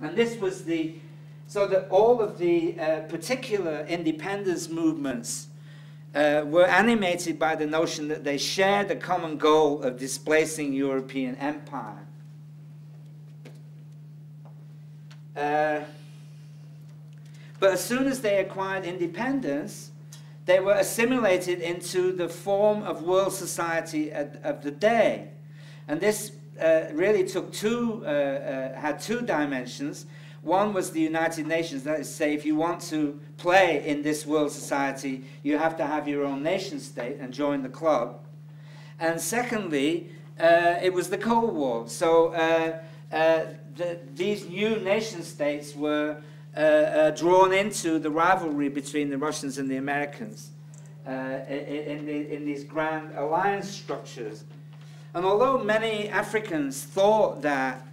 And this was so that all of the particular independence movements were animated by the notion that they shared the common goal of displacing European empire. But as soon as they acquired independence, they were assimilated into the form of world society of the day. And this really had two dimensions. One was the United Nations, that is to say, if you want to play in this world society, you have to have your own nation state and join the club. And secondly, it was the Cold War. So these new nation states were drawn into the rivalry between the Russians and the Americans in these grand alliance structures. And although many Africans thought that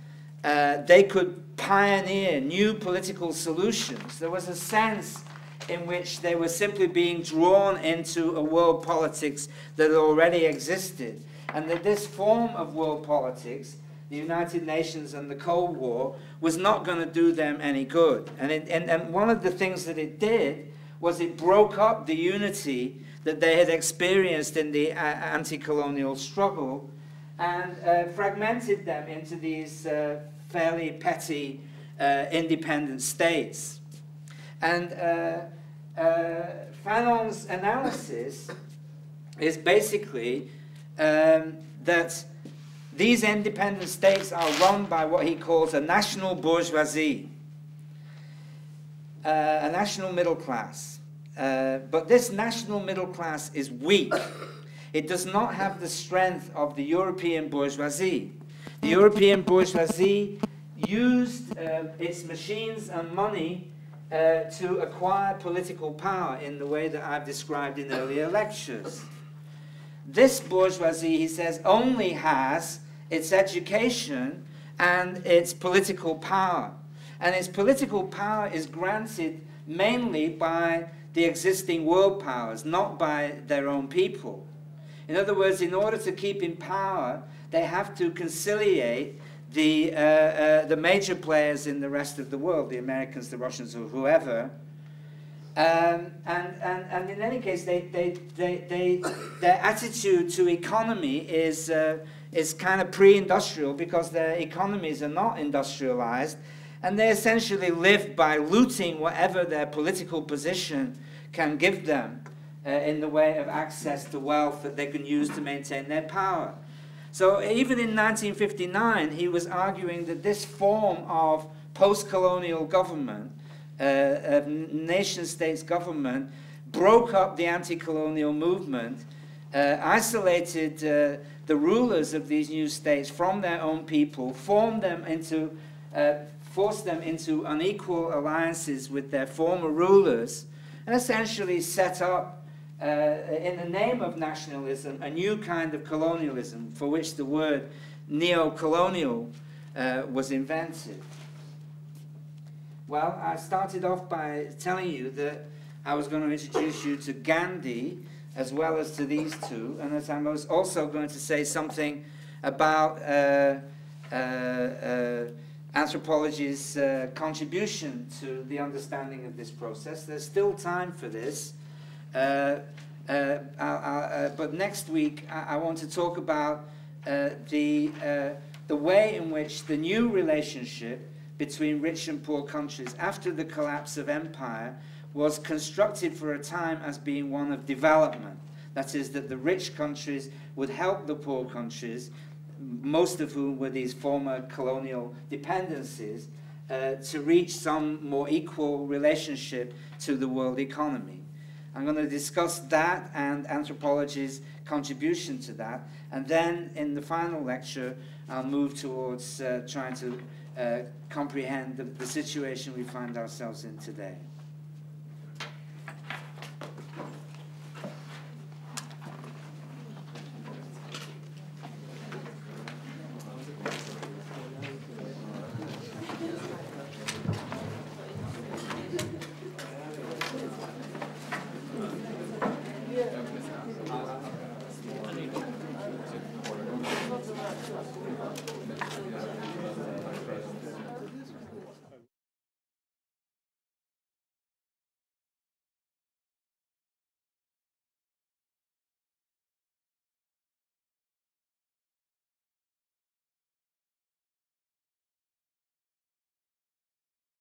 they could pioneer new political solutions, there was a sense in which they were simply being drawn into a world politics that already existed, and that this form of world politics, the United Nations and the Cold War, was not going to do them any good. And one of the things that it did was it broke up the unity that they had experienced in the anti-colonial struggle and fragmented them into these fairly petty independent states. And Fanon's analysis is basically that these independent states are run by what he calls a national bourgeoisie, a national middle class. But this national middle class is weak. It does not have the strength of the European bourgeoisie. The European bourgeoisie used its machines and money to acquire political power in the way that I've described in earlier lectures. This bourgeoisie, he says, only has its education and its political power. And its political power is granted mainly by the existing world powers, not by their own people. In other words, in order to keep in power, they have to conciliate the major players in the rest of the world, the Americans, the Russians, or whoever. And in any case, their attitude to economy is kind of pre-industrial, because their economies are not industrialized, and they essentially live by looting whatever their political position can give them in the way of access to wealth that they can use to maintain their power. So even in 1959, he was arguing that this form of post-colonial government, of nation-states government, broke up the anti-colonial movement, isolated the rulers of these new states from their own people, forced them into unequal alliances with their former rulers, and essentially set up, in the name of nationalism, a new kind of colonialism for which the word neo-colonial was invented. Well, I started off by telling you that I was going to introduce you to Gandhi as well as to these two, and that I was also going to say something about anthropology's contribution to the understanding of this process. There's still time for this, but next week I want to talk about the way in which the new relationship between rich and poor countries after the collapse of empire was constructed for a time as being one of development. That is, that the rich countries would help the poor countries, most of whom were these former colonial dependencies, to reach some more equal relationship to the world economy. I'm going to discuss that and anthropology's contribution to that, and then in the final lecture I'll move towards trying to comprehend the situation we find ourselves in today.